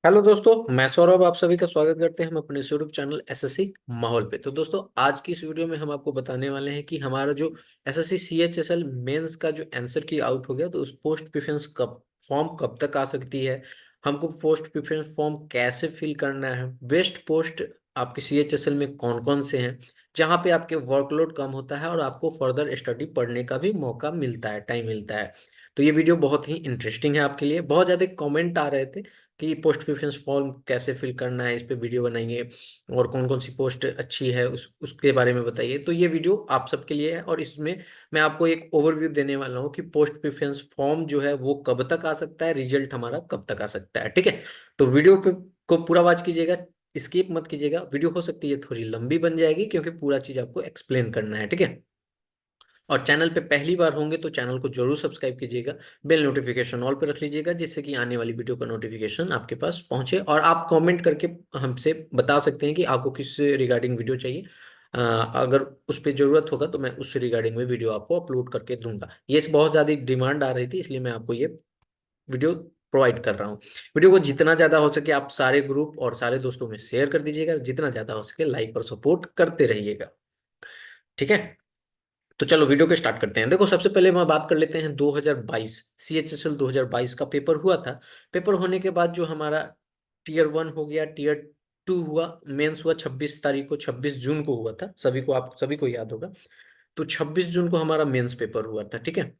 Hello दोस्तों, मैं सौरभ आप सभी का स्वागत करते हैं हम अपने यूट्यूब चैनल एसएससी माहौल पे। तो दोस्तों, आज की इस वीडियो में हम आपको बताने वाले हैं कि हमारा जो एसएससी सीएचएसएल मेंस का जो आंसर की आउट हो गया, तो उस पोस्ट प्रेफरेंस कब फॉर्म कब तक आ सकती है, हमको पोस्ट प्रेफरेंस फॉर्म कैसे फिल करना है, बेस्ट पोस्ट आपके सीएचएसएल में कौन कौन से हैं, जहाँ पे आपके वर्कलोड कम होता है और आपको फर्दर स्टडी पढ़ने का भी मौका मिलता है, टाइम मिलता है। तो ये वीडियो बहुत ही इंटरेस्टिंग है आपके लिए। बहुत ज़्यादा कमेंट आ रहे थे कि पोस्ट प्रेफरेंस फॉर्म कैसे फिल करना है, इस पे वीडियो बनाइए और कौन कौन सी पोस्ट अच्छी है उसके बारे में बताइए। तो ये वीडियो आप सबके लिए है और इसमें मैं आपको एक ओवरव्यू देने वाला हूँ कि पोस्ट प्रेफरेंस फॉर्म जो है वो कब तक आ सकता है, रिजल्ट हमारा कब तक आ सकता है। ठीक है, तो वीडियो पे को पूरा वॉच कीजिएगा, स्किप मत कीजिएगा। वीडियो हो सकती है थोड़ी लंबी बन जाएगी क्योंकि पूरा चीज आपको एक्सप्लेन करना है। ठीक है, और चैनल पे पहली बार होंगे तो चैनल को जरूर सब्सक्राइब कीजिएगा, बेल नोटिफिकेशन ऑल पे रख लीजिएगा, जिससे कि आने वाली वीडियो का नोटिफिकेशन आपके पास पहुंचे। और आप कमेंट करके हमसे बता सकते हैं कि आपको किस रिगार्डिंग वीडियो चाहिए। अगर उस पर जरूरत होगा तो मैं उस रिगार्डिंग में वीडियो आपको अपलोड करके दूंगा। ये बहुत ज़्यादा डिमांड आ रही थी, इसलिए मैं आपको ये वीडियो प्रोवाइड कर रहा हूँ। वीडियो को जितना ज़्यादा हो सके आप सारे ग्रुप और सारे दोस्तों में शेयर कर दीजिएगा, जितना ज़्यादा हो सके लाइक और सपोर्ट करते रहिएगा। ठीक है, तो चलो वीडियो को स्टार्ट करते हैं। देखो, सबसे पहले हम बात कर लेते हैं 2022 सीएचएसएल 2022 का पेपर हुआ था। पेपर होने के बाद जो हमारा टीयर 1 हो गया, टीयर 2 हुआ, मेंस हुआ 26 तारीख को, 26 जून को हुआ था। सभी को, आप सभी को याद होगा। तो 26 जून को हमारा मेंस पेपर हुआ था। ठीक है,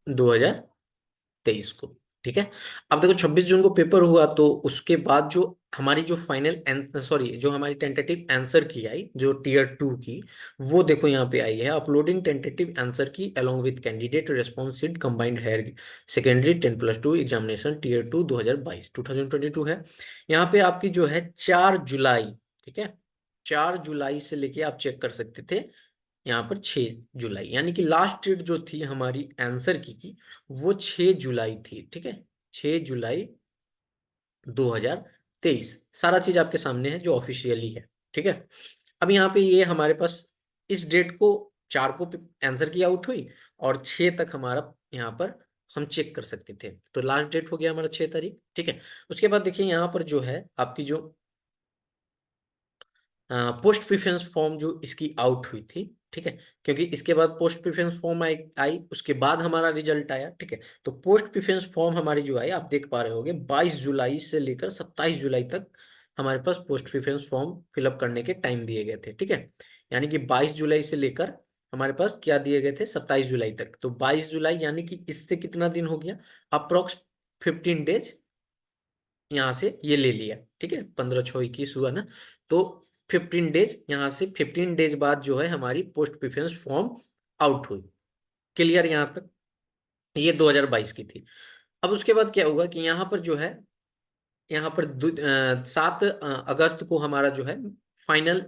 2023 को। ठीक है, अब देखो 26 जून को पेपर हुआ, तो उसके बाद जो हमारी जो फाइनल सॉरी जो हमारी टेंटेटिव आंसर की आई जो टीयर 2 की, वो देखो यहाँ पे आई है, uploading tentative answer key along with candidate response sheet combined higher secondary 10+2 examination tier 2 2022 है। यहाँ पे आपकी जो है 4 जुलाई। ठीक है, 4 जुलाई से लेके आप चेक कर सकते थे यहाँ पर 6 जुलाई, यानी कि लास्ट डेट जो थी हमारी आंसर की वो 6 जुलाई थी। ठीक है, 6 जुलाई 2023। सारा चीज आपके सामने है जो ऑफिशियली है। ठीक है, अब यहाँ पे ये हमारे पास इस डेट को 4 को आंसर की आउट हुई और 6 तक हमारा यहाँ पर हम चेक कर सकते थे। तो लास्ट डेट हो गया हमारा 6 तारीख। ठीक है, उसके बाद देखिए यहाँ पर जो है आपकी जो पोस्ट प्रेफरेंस फॉर्म जो इसकी आउट हुई थी। ठीक है, क्योंकि इसके बाद पोस्ट प्रेफरेंस फॉर्म आई उसके बाद हमारा रिजल्ट आया। ठीक है, तो पोस्ट प्रेफरेंस फॉर्म हमारी जो आई आप देख पा रहे होगे 22 जुलाई से लेकर 27 जुलाई तक हमारे पास पोस्ट प्रेफरेंस फॉर्म फिलअप करने के टाइम दिए गए थे। ठीक है, यानी कि 22 जुलाई से लेकर हमारे पास क्या दिए गए थे, 27 जुलाई तक। तो 22 जुलाई यानी कि इससे कितना दिन हो गया, अप्रोक्स 15 डेज यहाँ से ये ले लिया। ठीक है, 15 6 21 हुआ ना, तो 15 डेज, यहाँ से 15 डेज बाद जो है हमारी पोस्ट प्रेफरेंस फॉर्म आउट हुई। क्लियर यहाँ तक, ये 2022 की थी। अब उसके बाद क्या होगा कि यहाँ पर जो है, यहाँ पर 7 अगस्त को हमारा जो है फाइनल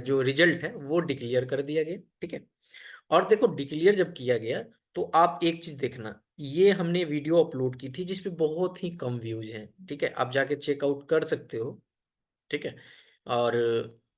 जो रिजल्ट है वो डिक्लेयर कर दिया गया। ठीक है, और देखो डिक्लेयर जब किया गया तो आप एक चीज देखना, ये हमने वीडियो अपलोड की थी जिसपे बहुत ही कम व्यूज हैं। ठीक है, आप जाके चेकआउट कर सकते हो। ठीक है, और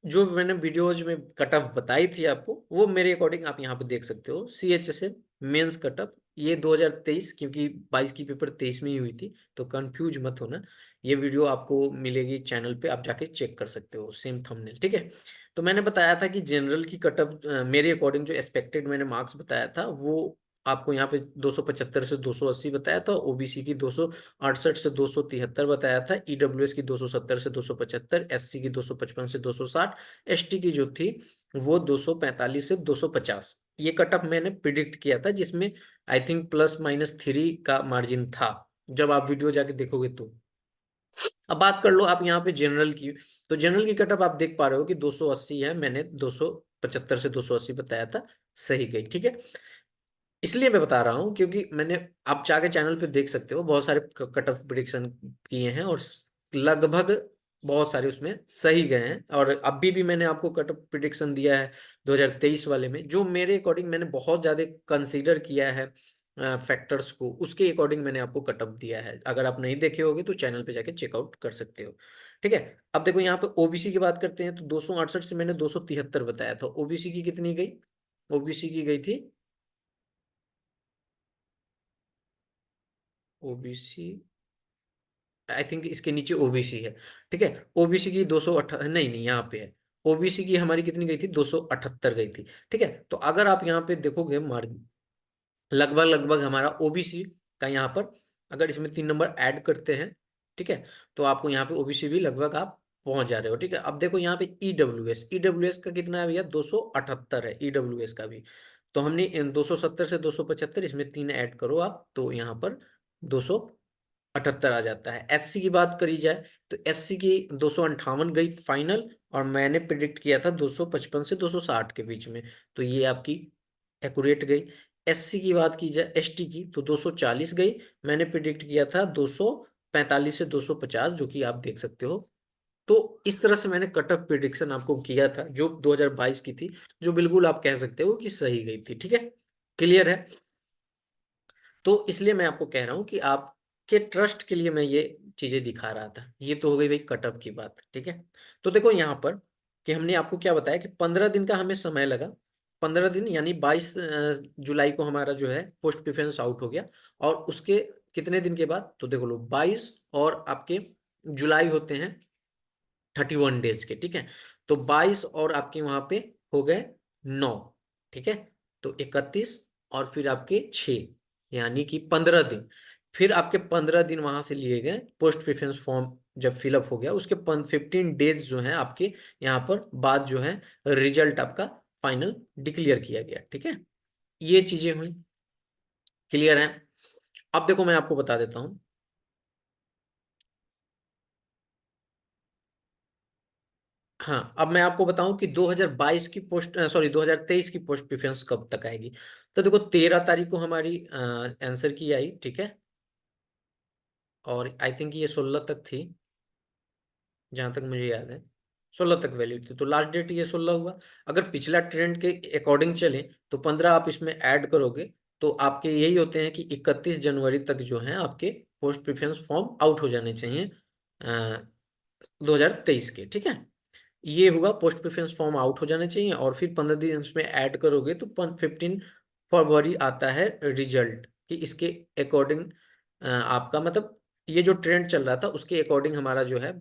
जो मैंने वीडियोज में कटअप बताई थी आपको, वो मेरे अकॉर्डिंग आप यहाँ पे देख सकते हो। सीएचएसएल मेंस कटअप ये 2023, क्योंकि 22 की पेपर 23 में ही हुई थी, तो कंफ्यूज मत होना। ये वीडियो आपको मिलेगी चैनल पे, आप जाके चेक कर सकते हो, सेम थंबनेल। ठीक है, तो मैंने बताया था कि जनरल की कटअप मेरे अकॉर्डिंग जो एक्सपेक्टेड मैंने मार्क्स बताया था वो आपको यहाँ पे 275 से 280 बताया था, ओबीसी की 268 से 273 बताया था, ईडब्ल्यूएस की 270 से 275, एससी की 255 से 260, एसटी की जो थी वो 245 से 250। ये कटअप मैंने प्रिडिक्ट किया था, जिसमें आई थिंक +-3 का मार्जिन था, जब आप वीडियो जाके देखोगे तो। अब बात कर लो आप यहाँ पे जनरल की, तो जनरल की कटअप आप देख पा रहे हो कि 280 है, मैंने 275 से 280 बताया था, सही गई। ठीक है, इसलिए मैं बता रहा हूँ क्योंकि मैंने, आप जाके चैनल पे देख सकते हो, बहुत सारे कट ऑफ प्रिडिक्शन किए हैं और लगभग बहुत सारे उसमें सही गए हैं। और अभी भी मैंने आपको कट ऑफ प्रिडिक्शन दिया है 2023 वाले में, जो मेरे अकॉर्डिंग मैंने बहुत ज़्यादा कंसीडर किया है फैक्टर्स को, उसके अकॉर्डिंग मैंने आपको कट ऑफ दिया है। अगर आप नहीं देखे होगे तो चैनल पे जाके चेकआउट कर सकते हो। ठीक है, अब देखो यहाँ पे ओबीसी की बात करते हैं, तो 268 से मैंने 273 बताया था, ओबीसी की कितनी गई, ओबीसी की गई थी, ओबीसी आई थिंक इसके नीचे ओबीसी है, ठीक है। ओबीसी की 208, नहीं नहीं यहाँ पे है। ओबीसी की हमारी कितनी गई थी, 278 गई थी, ठीक है। तो अगर आप यहाँ पे देखोगे मार्जिन, लगभग लगभग हमारा ओबीसी का यहाँ पर, अगर इसमें 3 नंबर ऐड करते हैं, ठीक है, तो आपको यहाँ पे ओबीसी भी लगभग आप पहुंच जा रहे हो, ठीक है। अब देखो यहाँ पे ईडब्ल्यूएस, ईडब्ल्यूएस का कितना है भैया, 278 है ईडब्ल्यूएस का भी। तो हमने इन 270 से 275, इसमें 3 ऐड करो आप, तो यहाँ पर 278 आ जाता है। एससी की बात करी जाए तो एससी की 258 गई फाइनल, और मैंने प्रिडिक्ट किया था 255 से 260 के बीच में, तो ये आपकी एक्यूरेट गई। एससी की बात की जाए, एसटी की, तो 240 गई, मैंने प्रिडिक्ट किया था 245 से 250, जो कि आप देख सकते हो। तो इस तरह से मैंने कट ऑफ प्रिडिक्शन आपको किया था जो 2022 की थी, जो बिल्कुल आप कह सकते हो कि सही गई थी, ठीक है। क्लियर है। तो इसलिए मैं आपको कह रहा हूं कि आपके ट्रस्ट के लिए मैं ये चीजें दिखा रहा था। ये तो हो गई भाई कटअप की बात, ठीक है। तो देखो यहाँ पर कि हमने आपको क्या बताया कि 15 दिन का हमें समय लगा। 15 दिन यानी 22 जुलाई को हमारा जो है पोस्ट प्रेफरेंस आउट हो गया। और उसके कितने दिन के बाद, तो देखो लो 22 और आपके जुलाई होते हैं 31 डेज के, ठीक है। तो 22 और आपके वहां पे हो गए 9, ठीक है। तो 31 और फिर आपके 6, यानी कि 15 दिन। फिर आपके 15 दिन वहां से लिए गए, पोस्ट प्रेफरेंस फॉर्म जब फिलअप हो गया उसके 15 डेज जो है आपके यहाँ पर बाद जो है रिजल्ट आपका फाइनल डिक्लेयर किया गया, ठीक है। ये चीजें हुई। क्लियर है। अब देखो मैं आपको बता देता हूँ। हाँ, अब मैं आपको बताऊं कि 2022 की पोस्ट, सॉरी 2023 की पोस्ट प्रेफरेंस कब तक आएगी। तो देखो 13 तारीख को हमारी आंसर की आई, ठीक है। और आई थिंक ये 16 तक थी, जहां तक मुझे याद है 16 तक वैलिड थी, तो लास्ट डेट ये 16 हुआ। अगर पिछला ट्रेंड के अकॉर्डिंग चले तो 15 आप इसमें ऐड करोगे, तो आपके यही होते हैं कि 31 जनवरी तक जो है आपके पोस्ट प्रेफरेंस फॉर्म आउट हो जाने चाहिए 2023 के, ठीक है। ये हुआ पोस्ट प्रेफरेंस फॉर्म आउट हो जाने चाहिए, और फिर 15 दिन इसमें ऐड करोगे तो 15 फरवरी आता है रिजल्ट, कि इसके अकॉर्डिंग आपका मतलब ये जो ट्रेंड चल रहा था उसके अकॉर्डिंग हमारा जो है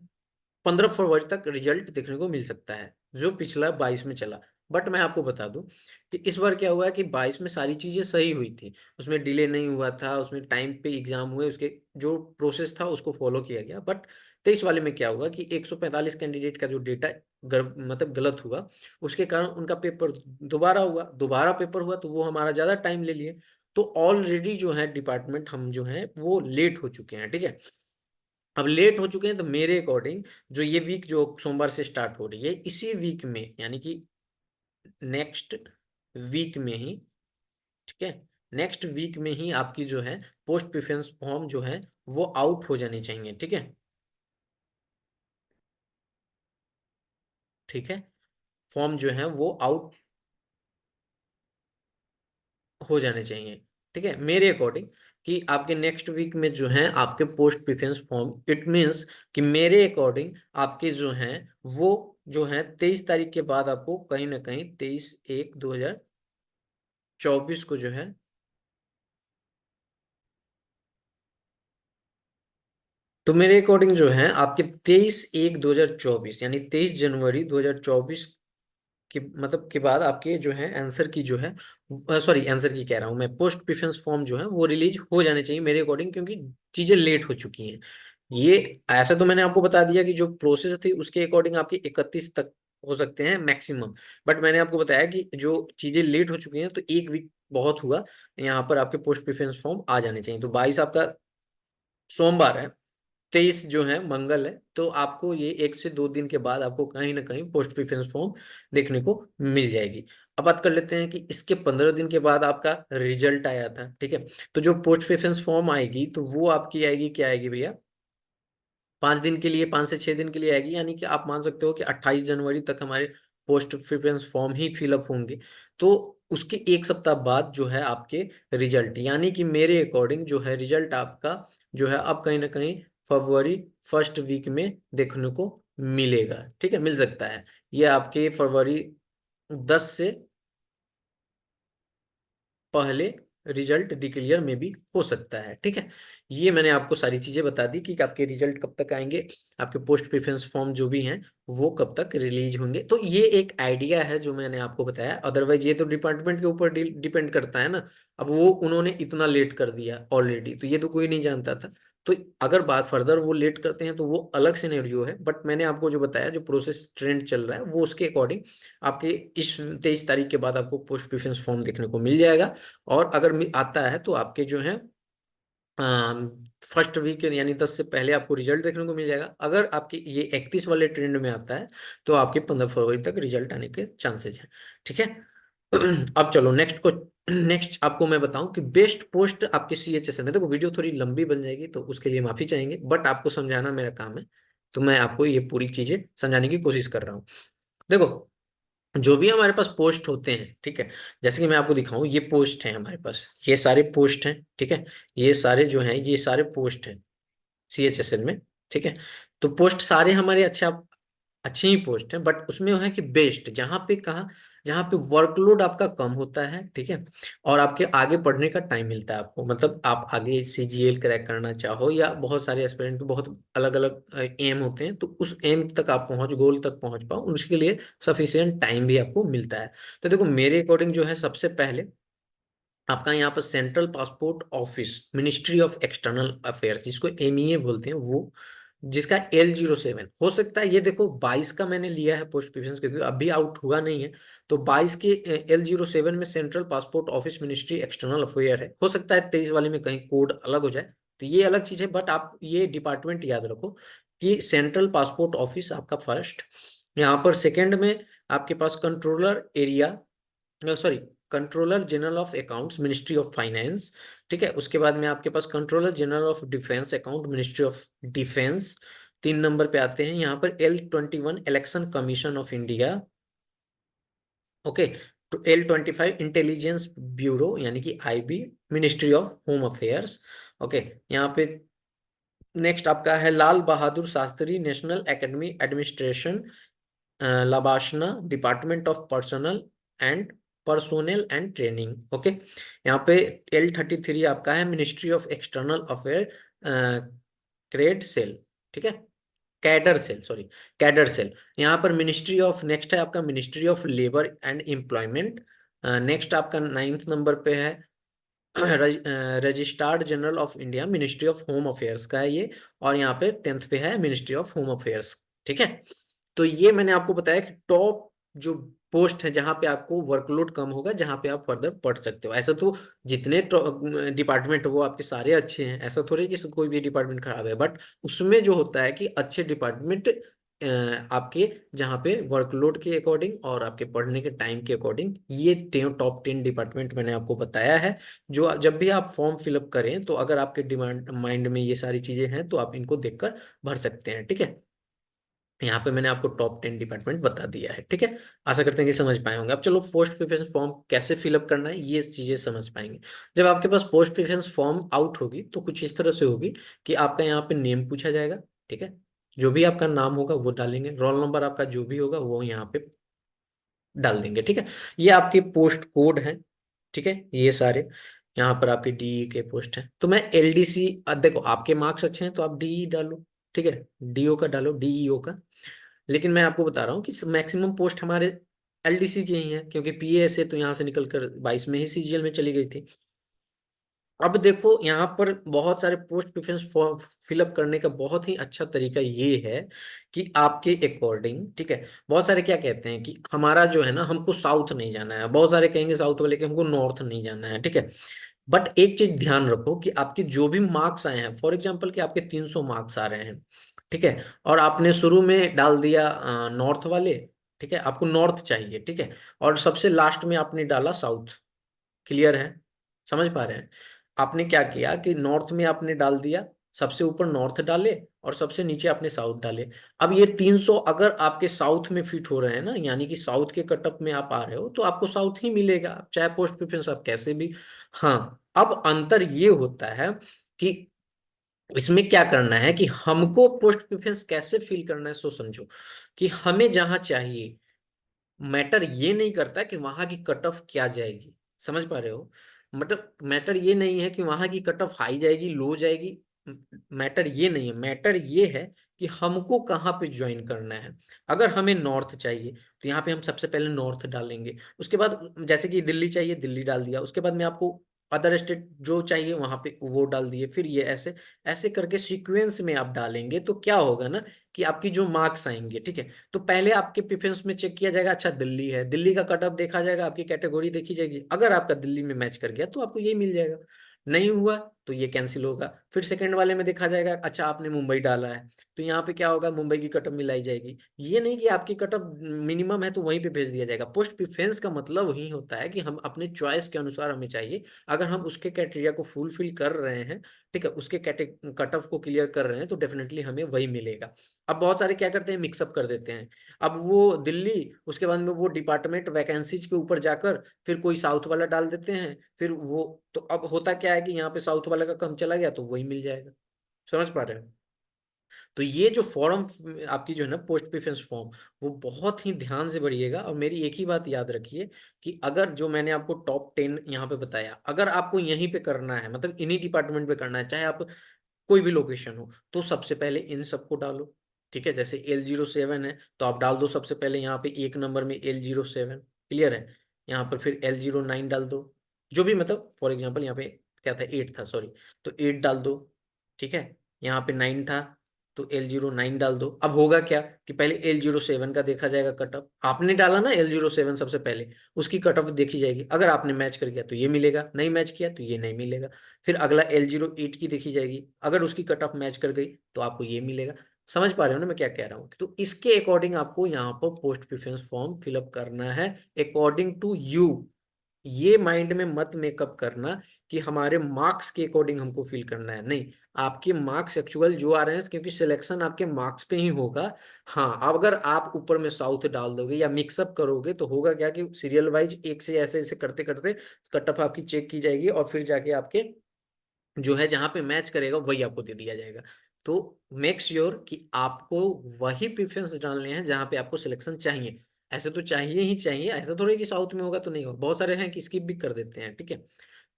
15 फरवरी तक रिजल्ट देखने को मिल सकता है, जो पिछला 22 में चला। बट मैं आपको बता दूं कि इस बार क्या हुआ है कि 22 में सारी चीजें सही हुई थी, उसमें डिले नहीं हुआ था, उसमें टाइम पे एग्जाम हुए, उसके जो प्रोसेस था उसको फॉलो किया गया। बट 23 वाले में क्या हुआ कि 145 कैंडिडेट का जो डेटा मतलब गलत हुआ, उसके कारण उनका पेपर दोबारा हुआ, दोबारा पेपर हुआ, तो वो हमारा ज्यादा टाइम ले लिए। तो ऑलरेडी जो है डिपार्टमेंट हम जो है वो लेट हो चुके हैं, ठीक है। अब लेट हो चुके हैं तो मेरे अकॉर्डिंग जो ये वीक जो सोमवार से स्टार्ट हो रही है, इसी वीक में यानी कि नेक्स्ट वीक में ही, ठीक है, नेक्स्ट वीक में ही आपकी जो है पोस्ट प्रेफरेंस फॉर्म जो है वो आउट हो जानी चाहिए, ठीक है। ठीक है, फॉर्म जो है वो आउट हो जाने चाहिए, ठीक है, मेरे अकॉर्डिंग। कि आपके नेक्स्ट वीक में जो है आपके post preference form, it means कि मेरे अकॉर्डिंग आपके जो हैं वो जो है 23 तारीख के बाद आपको कहीं ना कहीं 23/1/2024 को जो है, तो मेरे अकॉर्डिंग जो है आपके 23/1/2024 यानी 23 जनवरी 2024 के मतलब के बाद आपके जो है आंसर की जो है, सॉरी आंसर की कह रहा हूं मैं, पोस्ट प्रेफरेंस फॉर्म जो है वो रिलीज हो जाने चाहिए मेरे अकॉर्डिंग, क्योंकि चीजें लेट हो चुकी हैं। ये ऐसा तो मैंने आपको बता दिया कि जो प्रोसेस थी उसके अकॉर्डिंग आपके 31 तक हो सकते हैं मैक्सिमम। बट मैंने आपको बताया कि जो चीजें लेट हो चुकी हैं तो एक वीक बहुत हुआ, यहाँ पर आपके पोस्ट प्रेफरेंस फॉर्म आ जाने चाहिए। तो 22 आपका सोमवार है, 23 जो है मंगल है, तो आपको ये 1 से 2 दिन के बाद आपको कहीं ना कहीं पोस्ट प्रेफरेंस फॉर्म देखने को मिल जाएगी। अब बात कर लेते हैं कि इसके 15 दिन के बाद आपका रिजल्ट आया था, ठीक है। तो जो पोस्ट प्रेफरेंस फॉर्म आएगी तो वो आपकी आएगी, क्या आएगी भैया, 5 दिन के लिए, 5 से 6 दिन के लिए आएगी, यानी कि आप मान सकते हो कि 28 जनवरी तक हमारे पोस्ट प्रेफरेंस फॉर्म ही फिलअप होंगे। तो उसके एक सप्ताह बाद जो है आपके रिजल्ट, यानी कि मेरे अकॉर्डिंग जो है रिजल्ट आपका जो है अब कहीं ना कहीं फरवरी फर्स्ट वीक में देखने को मिलेगा, ठीक है, मिल सकता है। ये आपके फरवरी 10 से पहले रिजल्ट डिक्लेयर में भी हो सकता है। ठीक है, ये मैंने आपको सारी चीजें बता दी कि आपके रिजल्ट कब तक आएंगे, आपके पोस्ट प्रेफरेंस फॉर्म जो भी हैं वो कब तक रिलीज होंगे। तो ये एक आइडिया है जो मैंने आपको बताया, अदरवाइज ये तो डिपार्टमेंट के ऊपर डिपेंड करता है ना। अब वो उन्होंने इतना लेट कर दिया ऑलरेडी, तो ये तो कोई नहीं जानता था। तो अगर बात फर्दर वो लेट करते हैं तो वो अलग सिनेरियो है, बट मैंने आपको जो बताया, जो प्रोसेस ट्रेंड चल रहा है वो उसके अकॉर्डिंग आपके इस 23 तारीख के बाद आपको पोस्ट प्रेफरेंस फॉर्म देखने को मिल जाएगा। और अगर आता है तो आपके जो है फर्स्ट वीक यानी 10 से पहले आपको रिजल्ट देखने को मिल जाएगा। अगर आपके ये 31 वाले ट्रेंड में आता है तो आपके 15 फरवरी तक रिजल्ट आने के चांसेस हैं। ठीक है। अब चलो नेक्स्ट आपको मैं बताऊं कि बेस्ट पोस्ट आपके CHSL में। देखो वीडियो थोड़ी लंबी बन जाएगी तो उसके लिए माफी चाहेंगे, बट आपको समझाना मेरा काम है, तो मैं आपको ये पूरी चीजें समझाने की कोशिश कर रहा हूँ। देखो जो भी हमारे पास पोस्ट होते हैं, ठीक है, जैसे कि मैं आपको दिखाऊं, ये पोस्ट है हमारे पास, ये सारे पोस्ट हैं। ठीक है, ये सारे जो हैं ये सारे पोस्ट हैं CHSL में। ठीक है, तो पोस्ट सारे हमारे अच्छी ही पोस्ट है, बट उसमें है कि बेस्ट जहाँ पे कहा, जहाँ पे वर्कलोड आपका कम होता है। ठीक है, और आपके आगे पढ़ने का टाइम मिलता है आपको, मतलब आप आगे CGL क्रैक करना चाहो, या बहुत सारे एस्पिरेंट के बहुत अलग अलग एम होते हैं, तो उस एम तक आप गोल तक पहुंच पाओ, उसके लिए सफिशियंट टाइम भी आपको मिलता है। तो देखो मेरे अकॉर्डिंग जो है, सबसे पहले आपका यहाँ पर central passport office ministry of external affairs, जिसको MEA बोलते हैं, वो जिसका L07 हो सकता है। ये देखो 22 का मैंने लिया है पोस्ट प्रेफरेंस, क्योंकि अभी आउट हुआ नहीं है, तो 22 के L07 में central passport office ministry external affair है। हो सकता है 23 वाले में कहीं कोड अलग हो जाए, तो ये अलग चीज है, बट आप ये डिपार्टमेंट याद रखो कि सेंट्रल पासपोर्ट ऑफिस आपका फर्स्ट। यहाँ पर सेकेंड में आपके पास controller area, sorry, controller general of accounts ministry of finance. ठीक है, उसके बाद में आपके पास controller general of defence account ministry of defence. 3 number पे आते हैं यहाँ पर L21 election commission of India. Okay, तो L25 इंटेलिजेंस ब्यूरो यानी कि IB ministry of home affairs. Okay, यहाँ पे नेक्स्ट आपका है लाल Bahadur Shastri national academy administration, लाबाशना department of personnel and training. Okay, यहाँ पे L33 आपका है मिनिस्ट्री ऑफ एक्सटर्नल अफेयर क्रेड सेल। ठीक है, cadre cell, sorry, cadre cell. यहाँ पर मिनिस्ट्री ऑफ, नेक्स्ट है आपका ministry of labour and employment. Next आपका 9th नंबर पे है registrar general of India ministry of home affairs का है ये। और यहाँ पे 10th पे है मिनिस्ट्री ऑफ होम अफेयर्स। ठीक है, तो ये मैंने आपको बताया कि टॉप जो पोस्ट है जहां पे आपको वर्कलोड कम होगा, जहां पे आप फर्दर पढ़ सकते हो। ऐसा तो जितने डिपार्टमेंट वो आपके सारे अच्छे हैं, ऐसा थोड़ी कि कोई भी डिपार्टमेंट खराब है, बट उसमें जो होता है कि अच्छे डिपार्टमेंट आपके, जहाँ पे वर्कलोड के अकॉर्डिंग और आपके पढ़ने के टाइम के अकॉर्डिंग, ये टॉप 10 डिपार्टमेंट मैंने आपको बताया है। जो जब भी आप फॉर्म फिलअप करें तो अगर आपके डिमांड माइंड में ये सारी चीजें हैं तो आप इनको देखकर भर सकते हैं। ठीक है, यहाँ पे मैंने आपको टॉप 10 डिपार्टमेंट बता दिया है। ठीक है, आशा करते हैं कि समझ पाए होंगे। अब चलो पोस्ट प्रेफरेंस फॉर्म कैसे फिलअप करना है ये चीजें समझ पाएंगे। जब आपके पास पोस्ट प्रेफरेंस फॉर्म आउट होगी तो कुछ इस तरह से होगी कि आपका यहाँ पे नेम पूछा जाएगा। ठीक है, जो भी आपका नाम होगा वो डालेंगे, रोल नंबर आपका जो भी होगा वो यहाँ पे डाल देंगे। ठीक है, ये आपके पोस्ट कोड है। ठीक है, ये सारे यहाँ पर आपके DE के पोस्ट हैं, तो मैं LDC, देखो आपके मार्क्स अच्छे हैं तो आप DE डालो। ठीक है, DO का डालो, DEO का। लेकिन मैं आपको बता रहा हूँ कि मैक्सिमम पोस्ट हमारे LDC के ही हैं, क्योंकि PASA तो यहाँ से निकलकर 22 में ही CGL में चली गई थी। अब देखो यहाँ पर बहुत सारे पोस्ट प्रेफरेंस फॉर्म फिलअप करने का बहुत ही अच्छा तरीका ये है कि आपके अकॉर्डिंग, ठीक है, बहुत सारे क्या कहते हैं कि हमारा जो है ना, हमको साउथ नहीं जाना है, बहुत सारे कहेंगे साउथ वाले कि हमको नॉर्थ नहीं जाना है। ठीक है, बट एक चीज ध्यान रखो कि आपके जो भी मार्क्स आए हैं, फॉर एग्जाम्पल कि आपके 300 मार्क्स आ रहे हैं, ठीक है, और आपने शुरू में डाल दिया नॉर्थ वाले, ठीक है, आपको नॉर्थ चाहिए, ठीक है, और सबसे लास्ट में आपने डाला साउथ। क्लियर है, समझ पा रहे हैं? आपने क्या किया कि नॉर्थ में आपने डाल दिया, सबसे ऊपर नॉर्थ डाले और सबसे नीचे आपने साउथ डाले। अब ये 300 अगर आपके साउथ में फिट हो रहे हैं ना, यानी कि साउथ के कटअप में आप आ रहे हो, तो आपको साउथ ही मिलेगा, चाहे पोस्ट प्रेफरेंस आप कैसे भी। हाँ, अब अंतर ये होता है कि इसमें क्या करना है कि हमको पोस्ट प्रेफरेंस कैसे फिल करना है, सो समझो कि हमें जहां चाहिए, मैटर ये नहीं करता कि वहां की कट ऑफ क्या जाएगी। समझ पा रहे हो? मतलब मैटर ये नहीं है कि वहां की कट ऑफ हाई जाएगी लो जाएगी, मैटर ये नहीं है, मैटर ये है कि हमको कहाँ पे ज्वाइन करना है। अगर हमें नॉर्थ चाहिए तो यहाँ पे हम सबसे पहले नॉर्थ डालेंगे, उसके बाद जैसे कि दिल्ली चाहिए दिल्ली डाल दिया, उसके बाद में आपको अदर स्टेट जो चाहिए वहां पे वो डाल दिए, फिर ये ऐसे ऐसे करके सीक्वेंस में आप डालेंगे तो क्या होगा ना कि आपकी जो मार्क्स आएंगे, ठीक है, तो पहले आपके प्रेफरेंस में चेक किया जाएगा, अच्छा दिल्ली है, दिल्ली का कट ऑफ देखा जाएगा, आपकी कैटेगरी देखी जाएगी, अगर आपका दिल्ली में मैच कर गया तो आपको ये मिल जाएगा, नहीं हुआ तो ये कैंसिल होगा। फिर सेकंड वाले में देखा जाएगा, अच्छा आपने मुंबई डाला है तो यहाँ पे क्या होगा, मुंबई की कट ऑफ मिलाई जाएगी, ये नहीं कि आपकी कट ऑफ मिनिमम है तो वहीं पे भेज दिया जाएगा। पोस्ट प्रेफरेंस का मतलब वही होता है कि हम अपने चॉइस के अनुसार हमें चाहिए, अगर हम उसके क्राइटेरिया को फुलफिल कर रहे हैं, ठीक है, उसके कट ऑफ को क्लियर कर रहे हैं तो डेफिनेटली हमें वही मिलेगा। अब बहुत सारे क्या करते हैं, मिक्सअप कर देते हैं, अब वो दिल्ली उसके बाद में वो डिपार्टमेंट वैकेंसीज के ऊपर जाकर फिर कोई साउथ वाला डाल देते हैं, फिर वो तो अब होता क्या है कि यहाँ पे साउथ वाला का कम चला गया तो वही मिल जाएगा। समझ पा रहे हैं? तो ये जो फॉर्म आपकी जो है ना पोस्ट प्रेफरेंस फॉर्म, वो बहुत ही ध्यान से भरिएगा, और मेरी एक ही बात याद रखिए कि अगर जो मैंने आपको टॉप 10 यहाँ पे बताया, अगर आपको यहीं पे करना है, मतलब इन्हीं डिपार्टमेंट पे करना है, चाहे आप कोई भी लोकेशन हो, तो सबसे पहले इन सबको डालो। ठीक है, जैसे L07 है तो आप डाल दो सबसे पहले यहाँ पे 1 नंबर में L07, क्लियर है, यहाँ पर फिर L09 डाल दो, जो भी मतलब फॉर एग्जाम्पल यहाँ पे क्या था, 8 था सॉरी, तो 8 डाल दो। ठीक है, यहाँ पे 9 था तो L09 डाल दो। अब होगा क्या कि पहले L07 का देखा जाएगा कट ऑफ, आपने डाला ना L07 सबसे पहले, उसकी कट ऑफ देखी जाएगी, अगर आपने मैच कर गया तो ये मिलेगा, नहीं मैच किया तो ये नहीं मिलेगा। फिर अगला L08 की देखी जाएगी, अगर उसकी कट ऑफ मैच कर गई तो आपको ये मिलेगा। समझ पा रहे हो ना मैं क्या कह रहा हूँ? तो इसके अकॉर्डिंग आपको यहाँ पर पोस्ट प्रेफरेंस फॉर्म फिलअप करना है, अकॉर्डिंग टू यू। ये माइंड में मत मेकअप करना कि हमारे मार्क्स के अकॉर्डिंग हमको फिल करना है, नहीं, आपके मार्क्स एक्चुअल जो आ रहे हैं, क्योंकि सिलेक्शन आपके मार्क्स पे ही होगा। हाँ, अब अगर आप ऊपर में साउथ डाल दोगे या मिक्सअप करोगे तो होगा क्या कि सीरियल वाइज एक से ऐसे ऐसे करते करते कट ऑफ आपकी चेक की जाएगी, और फिर जाके आपके जो है जहां पे मैच करेगा वही आपको दे दिया जाएगा। तो मेक श्योर कि आपको वही प्रेफरेंस डालने हैं जहां पे आपको सिलेक्शन चाहिए, ऐसे तो चाहिए ही चाहिए, ऐसा थोड़ा है कि साउथ में होगा तो नहीं होगा, बहुत सारे हैं कि स्किप भी कर देते हैं, ठीक है।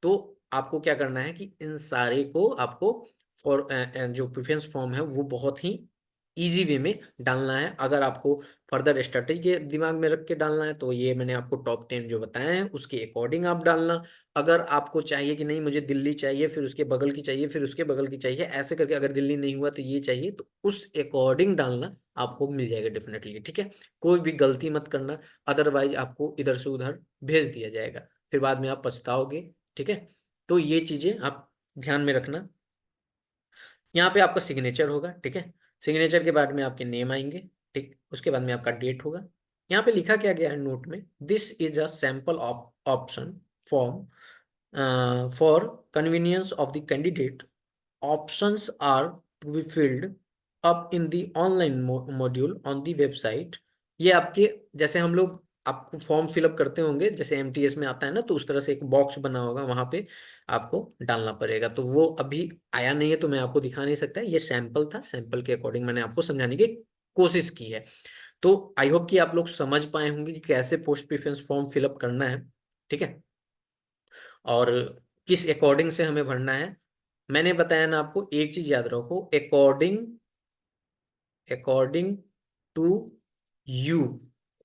तो आपको क्या करना है कि इन सारे को आपको फॉर जो प्रेफरेंस फॉर्म है वो बहुत ही इजी वे में डालना है। अगर आपको फर्दर स्ट्रेटेजी के दिमाग में रख के डालना है तो ये मैंने आपको टॉप 10 जो बताए हैं उसके अकॉर्डिंग आप डालना। अगर आपको चाहिए कि नहीं मुझे दिल्ली चाहिए, फिर उसके बगल की चाहिए, फिर उसके बगल की चाहिए, ऐसे करके अगर दिल्ली नहीं हुआ तो ये चाहिए, तो उस अकॉर्डिंग डालना आपको मिल जाएगा डेफिनेटली, ठीक है। कोई भी गलती मत करना, अदरवाइज आपको इधर से उधर भेज दिया जाएगा, फिर बाद में आप पछताओगे, ठीक है। तो ये चीजें आप ध्यान में रखना। यहाँ पे आपका सिग्नेचर होगा, ठीक है, सिग्नेचर के बाद में आपके नेम आएंगे, ठीक, उसके बाद में आपका डेट होगा। यहाँ पे लिखा क्या गया है नोट में, this is a sample option form for convenience of the candidate, options are to be filled up in the online module on the website. ये आपके जैसे हम लोग आपको फॉर्म फिलअप करते होंगे जैसे एमटीएस में आता है ना, तो उस तरह से एक बॉक्स बना होगा, वहां पे आपको डालना पड़ेगा। तो वो अभी आया नहीं है तो मैं आपको दिखा नहीं सकता, ये सैंपल था, सैंपल के अकॉर्डिंग मैंने आपको समझाने की कोशिश की है। तो आई होप कि आप लोग समझ पाए होंगे कि कैसे पोस्ट प्रेफरेंस फॉर्म फिलअप करना है, ठीक है, और किस अकॉर्डिंग से हमें भरना है। मैंने बताया ना आपको, एक चीज याद रखो, according according to you,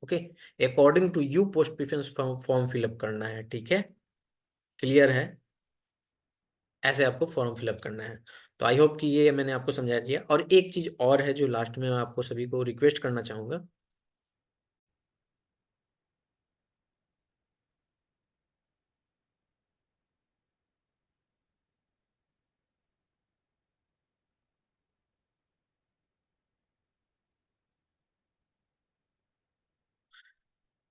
okay, according to you post preference form fill up करना है, ठीक है, क्लियर है, ऐसे आपको फॉर्म फिलअप करना है। तो आई होप कि ये मैंने आपको समझा दिया। और एक चीज और है जो लास्ट में मैं आपको सभी को रिक्वेस्ट करना चाहूंगा।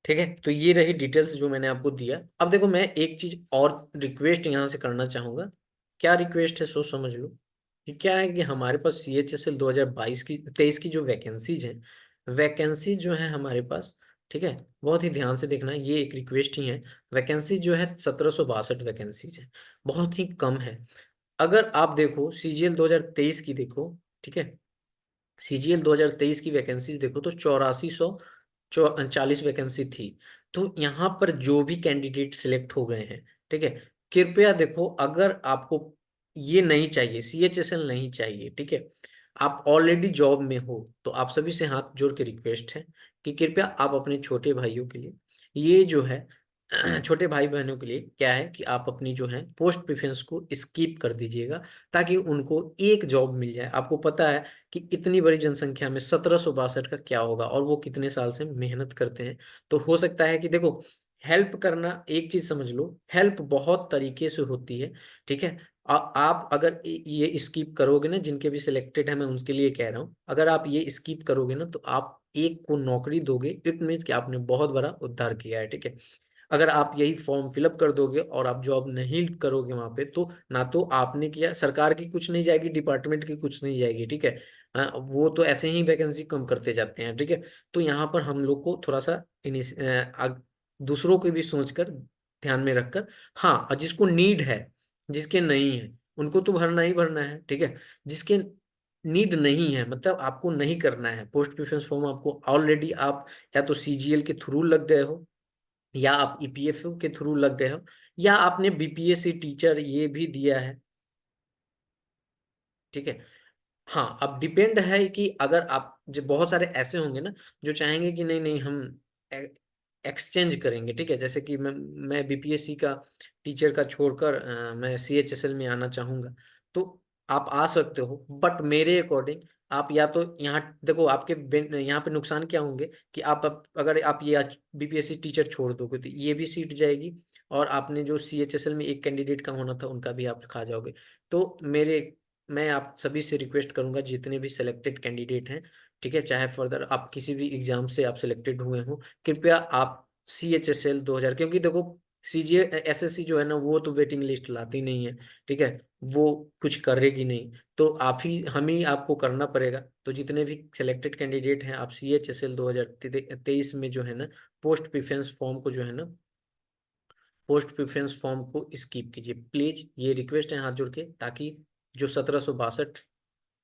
ठीक है, तो ये रही डिटेल्स जो मैंने आपको दिया। अब देखो मैं एक चीज और रिक्वेस्ट यहाँ से करना चाहूंगा। क्या रिक्वेस्ट है सोच समझ लो, कि क्या है कि हमारे पास CHSL 2022 की 23 की जो वैकेंसीज हैं, वैकेंसी जो है हमारे पास, ठीक है, बहुत ही ध्यान से देखना, ये एक रिक्वेस्ट ही है। वैकेंसी जो है 1762 वैकेंसीज है, बहुत ही कम है। अगर आप देखो CGL 2023 की देखो, ठीक है, CGL 2023 की वैकेंसीज देखो तो 8440 वैकेंसी थी। तो यहाँ पर जो भी कैंडिडेट सिलेक्ट हो गए हैं, ठीक है, कृपया देखो, अगर आपको ये नहीं चाहिए, CHSL नहीं चाहिए, ठीक है, आप ऑलरेडी जॉब में हो, तो आप सभी से हाथ जोड़ के रिक्वेस्ट है कि कृपया आप अपने छोटे भाइयों के लिए, ये जो है छोटे भाई बहनों के लिए क्या है कि आप अपनी जो है पोस्ट प्रेफरेंस को स्किप कर दीजिएगा, ताकि उनको एक जॉब मिल जाए। आपको पता है कि इतनी बड़ी जनसंख्या में 1762 का क्या होगा, और वो कितने साल से मेहनत करते हैं। तो हो सकता है कि देखो, हेल्प करना, एक चीज समझ लो, हेल्प बहुत तरीके से होती है, ठीक है। आप अगर ये स्किप करोगे ना, जिनके भी सिलेक्टेड है, मैं उनके लिए कह रहा हूँ, अगर आप ये स्किप करोगे ना, तो आप एक को नौकरी दोगे, इट मीन्स कि आपने बहुत बड़ा उद्धार किया है, ठीक है। अगर आप यही फॉर्म फिलअप कर दोगे और आप जॉब नहीं करोगे वहां पे, तो ना तो आपने किया, सरकार की कुछ नहीं जाएगी, डिपार्टमेंट की कुछ नहीं जाएगी, ठीक है। वो तो ऐसे ही वैकेंसी कम करते जाते हैं, ठीक है। तो यहाँ पर हम लोग को थोड़ा सा दूसरों की भी सोचकर, ध्यान में रखकर, हाँ, और जिसको नीड है, जिसके नहीं है, उनको तो भरना ही भरना है, ठीक है। जिसके नीड नहीं है, मतलब आपको नहीं करना है पोस्ट प्रेफरेंस फॉर्म, आपको ऑलरेडी आप या तो CGL के थ्रू लग गए हो, या आप EPFO के थ्रू लग गए हो, या आपने BPSC टीचर ये भी दिया है, ठीक है। हाँ, अब डिपेंड है कि अगर आप, जो बहुत सारे ऐसे होंगे ना जो चाहेंगे कि नहीं नहीं हम एक्सचेंज करेंगे, ठीक है, जैसे कि मैं BPSC का टीचर का छोड़कर मैं CHSL में आना चाहूंगा, तो आप आ सकते हो, बट मेरे अकॉर्डिंग आप या तो यहाँ देखो, आपके यहाँ पे नुकसान क्या होंगे कि अगर आप ये BPSC टीचर छोड़ दोगे तो ये भी सीट जाएगी, और आपने जो CHSL में एक कैंडिडेट का होना था उनका भी आप खा जाओगे। तो मैं आप सभी से रिक्वेस्ट करूंगा, जितने भी सिलेक्टेड कैंडिडेट हैं, ठीक है, चाहे फर्दर आप किसी भी एग्जाम से आप सिलेक्टेड हुए हो, कृपया आप CHSL 2000, क्योंकि देखो CGA SSC जो है ना, वो तो वेटिंग लिस्ट लाती नहीं है, ठीक है, वो कुछ करेगी नहीं, तो हम ही आपको करना पड़ेगा। तो जितने भी सिलेक्टेड कैंडिडेट हैं, आप CHSL 2023 में जो है ना, पोस्ट प्रेफरेंस फॉर्म को जो है ना, पोस्ट प्रेफरेंस फॉर्म को स्किप कीजिए प्लीज, ये रिक्वेस्ट है हाथ जोड़ के, ताकि जो 1762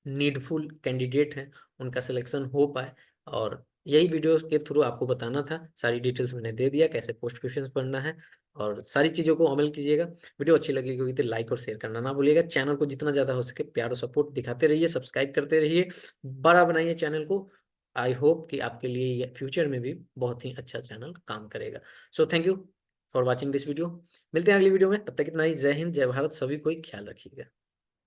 नीडफुल कैंडिडेट हैं उनका सिलेक्शन हो पाए। और यही वीडियो के थ्रू आपको बताना था, सारी डिटेल्स मैंने दे दिया, कैसे पोस्ट प्रेफरेंस पढ़ना है, और सारी चीज़ों को अमल कीजिएगा। वीडियो अच्छी लगेगी होगी तो लाइक और शेयर करना ना भूलिएगा। चैनल को जितना ज़्यादा हो सके प्यार और सपोर्ट दिखाते रहिए, सब्सक्राइब करते रहिए, बड़ा बनाइए चैनल को। आई होप कि आपके लिए ये फ्यूचर में भी बहुत ही अच्छा चैनल काम करेगा। So thank you for watching this video. मिलते हैं अगली वीडियो में, तब तक इतना ही। जय हिंद, जय भारत, सभी कोई ख्याल रखिएगा।